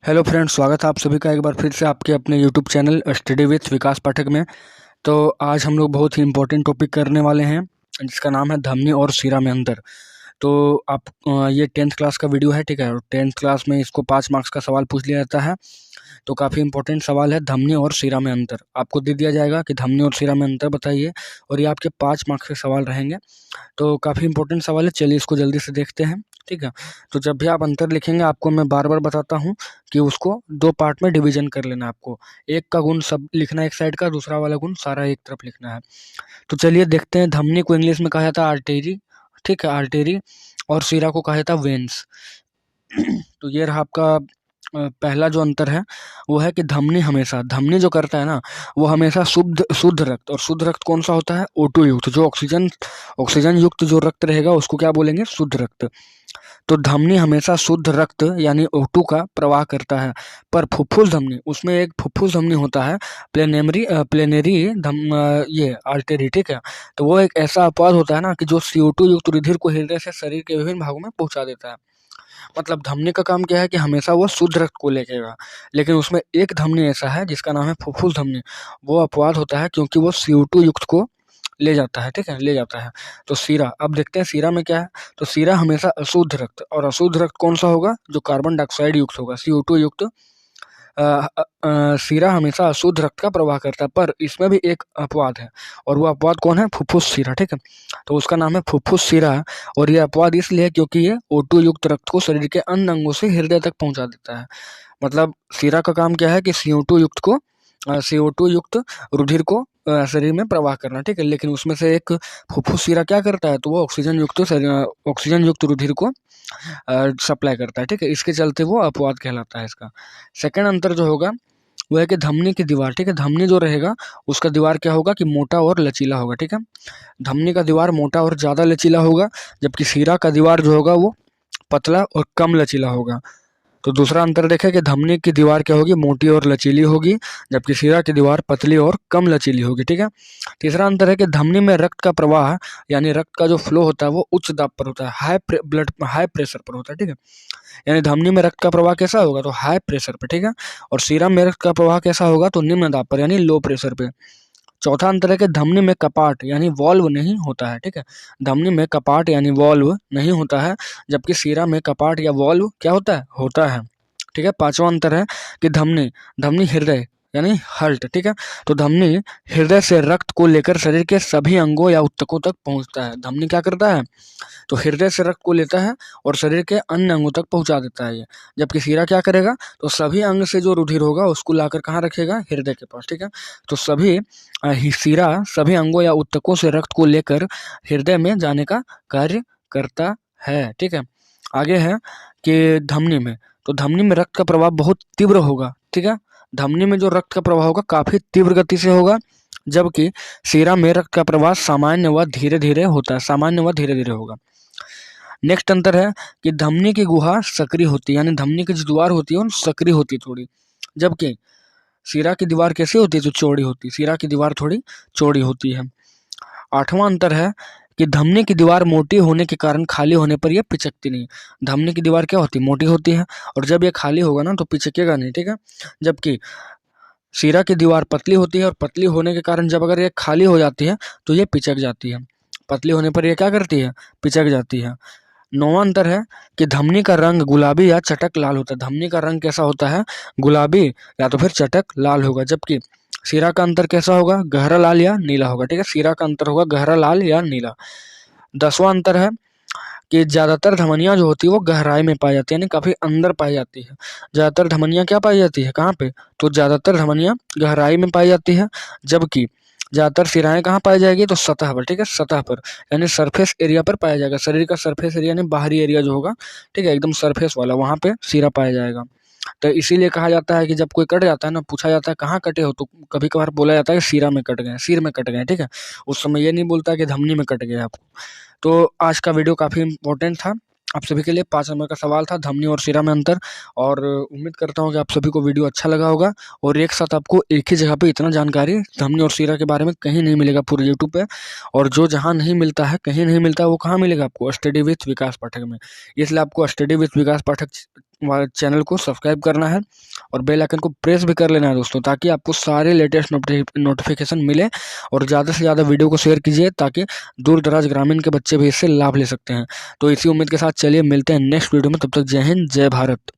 Hello friends, स्वागत है आप सभी का एक बार फिर से आपके अपने यूट्यूब चैनल स्टडी विथ विकास पाठक में। तो आज हम लोग बहुत ही इम्पोर्टेंट टॉपिक करने वाले हैं जिसका नाम है धमनी और सीरा में अंतर। तो आप ये 10th क्लास का वीडियो है, ठीक है। और 10th क्लास में इसको 5 मार्क्स का सवाल पूछ लिया जाता है। तो काफ़ी इंपॉर्टेंट सवाल है, धमनी और सीरा में अंतर आपको दे दिया जाएगा कि धमनी और सीरा में अंतर बताइए, और ये आपके 5 मार्क्स के सवाल रहेंगे। तो काफ़ी इंपॉर्टेंट सवाल है, चलिए इसको जल्दी से देखते हैं, ठीक है। तो जब भी आप अंतर लिखेंगे आपको मैं बार बार बताता हूँ कि उसको 2 पार्ट में डिवीजन कर लेना है आपको। एक का गुण सब लिखना है एक साइड का, दूसरा वाला गुण सारा एक तरफ लिखना है। तो चलिए देखते हैं। धमनी को इंग्लिश में कहा जाता है आर्टेरी, ठीक है, आर्टेरी। और सीरा को कहा जाता है वेन्स। तो ये रहा आपका पहला जो अंतर है वो है कि धमनी जो करता है ना, वो हमेशा शुद्ध शुद्ध रक्त। और शुद्ध रक्त कौन सा होता है? O2 युक्त। जो ऑक्सीजन युक्त जो रक्त रहेगा उसको क्या बोलेंगे? शुद्ध रक्त। तो धमनी हमेशा शुद्ध रक्त यानी O2 का प्रवाह करता है। पर फुफ्फुस धमनी, उसमें एक फुफ्फुस धमनी होता है, प्लेनरी ये आर्टरी, ठीक है। तो वो एक ऐसा अपवाद होता है ना कि जो CO2 युक्त रुधिर को हृदय से शरीर के विभिन्न भागों में पहुंचा देता है। मतलब धमनी का काम क्या है कि हमेशा वो शुद्ध रक्त को लेकेगा। लेकिन उसमें एक धमनी ऐसा है जिसका नाम है फुफ्फुस धमनी। वो अपवाद होता है क्योंकि वो CO2 युक्त को ले जाता है, ठीक है, ले जाता है। तो सीरा, अब देखते हैं सीरा में क्या है। तो सीरा हमेशा अशुद्ध रक्त, और अशुद्ध रक्त कौन सा होगा? जो कार्बन डाइऑक्साइड युक्त होगा, CO2 युक्त। सीरा हमेशा अशुद्ध रक्त का प्रवाह करता है, पर इसमें भी एक अपवाद है, और वो अपवाद कौन है? फुफ्फुस सीरा, ठीक है। तो उसका नाम है फुफ्फुस सीरा। और ये अपवाद इसलिए है क्योंकि ये O2 युक्त रक्त को शरीर के अन्य अंगों से हृदय तक पहुंचा देता है। मतलब सीरा का काम क्या है कि CO2 युक्त रुधिर को शरीर में प्रवाह करना, ठीक है। लेकिन उसमें से एक फुफ्फुस सीरा क्या करता है? तो वो ऑक्सीजन युक्त रुधिर को सप्लाई करता है, ठीक है। इसके चलते वो अपवाद कहलाता है इसका। सेकंड अंतर जो होगा वो है कि धमनी की दीवार, ठीक है। धमनी जो रहेगा उसका दीवार क्या होगा कि मोटा और लचीला होगा, ठीक है। धमनी का दीवार मोटा और ज़्यादा लचीला होगा, जबकि सीरा का दीवार जो होगा वो पतला और कम लचीला होगा। तो दूसरा अंतर देखें कि धमनी की दीवार क्या होगी? मोटी और लचीली होगी, जबकि सीरा की दीवार पतली और कम लचीली होगी, ठीक है। तीसरा अंतर है कि धमनी में रक्त का प्रवाह यानी रक्त का जो फ्लो होता है वो उच्च दाब पर होता है, हाई प्रेशर पर होता है, ठीक है। यानी धमनी में रक्त का प्रवाह कैसा होगा? तो हाई प्रेशर पे, ठीक है। और सीरा में रक्त का प्रवाह कैसा होगा? तो निम्न दाब पर यानी लो प्रेशर पे। चौथा अंतर है कि धमनी में कपाट यानी वॉल्व नहीं होता है, ठीक है। धमनी में कपाट यानी वॉल्व नहीं होता है, जबकि सीरा में कपाट या वॉल्व क्या होता है, ठीक है। पांचवा अंतर है कि धमनी हृदय यानी हर्ट, ठीक है। तो धमनी हृदय से रक्त को लेकर शरीर के सभी अंगों या ऊतकों तक पहुंचता है। धमनी क्या करता है? तो हृदय से रक्त को लेता है और शरीर के अन्य अंगों तक पहुंचा देता है ये। जबकि सीरा क्या करेगा? तो सभी अंग से जो रुधिर होगा उसको लाकर कहाँ रखेगा? हृदय के पास, ठीक है। तो सीरा सभी अंगों या ऊतकों से रक्त को लेकर हृदय में जाने का कार्य करता है, ठीक है। आगे है कि धमनी में रक्त का प्रवाह बहुत तीव्र होगा, ठीक है। धमनी में जो रक्त का प्रवाह होगा काफी तीव्र गति से होगा, जबकि सीरा में रक्त का प्रवाह सामान्य व धीरे धीरे होता है, सामान्य व धीरे धीरे होगा। नेक्स्ट अंतर है कि धमनी की गुहा सक्रिय होती है, यानी धमनी की जो दीवार होती है वो सक्रिय होती है थोड़ी, जबकि सीरा की दीवार कैसी होती है? जो चौड़ी होती है। सीरा की दीवार थोड़ी चौड़ी होती है। आठवां अंतर है कि धमनी की दीवार मोटी होने के कारण खाली होने पर यह पिचकती नहीं। धमनी की दीवार क्या होती है? मोटी होती है, और जब ये खाली होगा ना तो पिचकेगा नहीं, ठीक है। जबकि सीरा की दीवार पतली होती है, और पतली होने के कारण जब अगर ये खाली हो जाती है तो ये पिचक जाती है। पतली होने पर यह क्या करती है? पिचक जाती है। नौवां अंतर है कि धमनी का रंग गुलाबी या चटक लाल होता है। धमनी का रंग कैसा होता है? गुलाबी या तो फिर चटक लाल होगा, जबकि सीरा का अंतर कैसा होगा? गहरा लाल या नीला होगा, ठीक है। सीरा का अंतर होगा गहरा लाल या नीला। 10वां अंतर है कि ज्यादातर धमनियां जो होती है वो गहराई में पाई जाती है, यानी काफी अंदर पाई जाती है। ज्यादातर धमनियां क्या पाई जाती है? कहाँ पे? तो ज्यादातर धमनियां गहराई में पाई जाती है, जबकि ज्यादातर सिराएं कहाँ पाई जाएगी? तो सतह पर, ठीक है, सतह पर यानी सरफेस एरिया पर पाया जाएगा। शरीर का सरफेस एरिया यानी बाहरी एरिया जो होगा, ठीक है, एकदम सरफेस वाला, वहां पे सीरा पाया जाएगा। तो इसीलिए कहा जाता है कि जब कोई कट जाता है ना, पूछा जाता है कहाँ कटे हो, तो कभी कभार बोला जाता है कि सीरा में कट गए, सिर में कट गए, ठीक है। उस समय ये नहीं बोलता कि धमनी में कट गया आपको। तो आज का वीडियो काफ़ी इंपॉर्टेंट था आप सभी के लिए। 5 नंबर का सवाल था, धमनी और सीरा में अंतर। और उम्मीद करता हूँ कि आप सभी को वीडियो अच्छा लगा होगा, और एक साथ आपको एक ही जगह पे इतना जानकारी धमनी और सीरा के बारे में कहीं नहीं मिलेगा पूरे यूट्यूब पे। और जो जहाँ नहीं मिलता है, कहीं नहीं मिलता है, वो कहाँ मिलेगा आपको? स्टडी विथ विकास पाठक में। इसलिए आपको study with Vikas Pathak channel को सब्सक्राइब करना है और बेल आइकन को प्रेस भी कर लेना है दोस्तों, ताकि आपको सारे लेटेस्ट नोटिफिकेशन मिले। और ज़्यादा से ज़्यादा वीडियो को शेयर कीजिए ताकि दूर दराज ग्रामीण के बच्चे भी इससे लाभ ले सकते हैं। तो इसी उम्मीद के साथ चलिए मिलते हैं नेक्स्ट वीडियो में, तब तक जय हिंद जय भारत।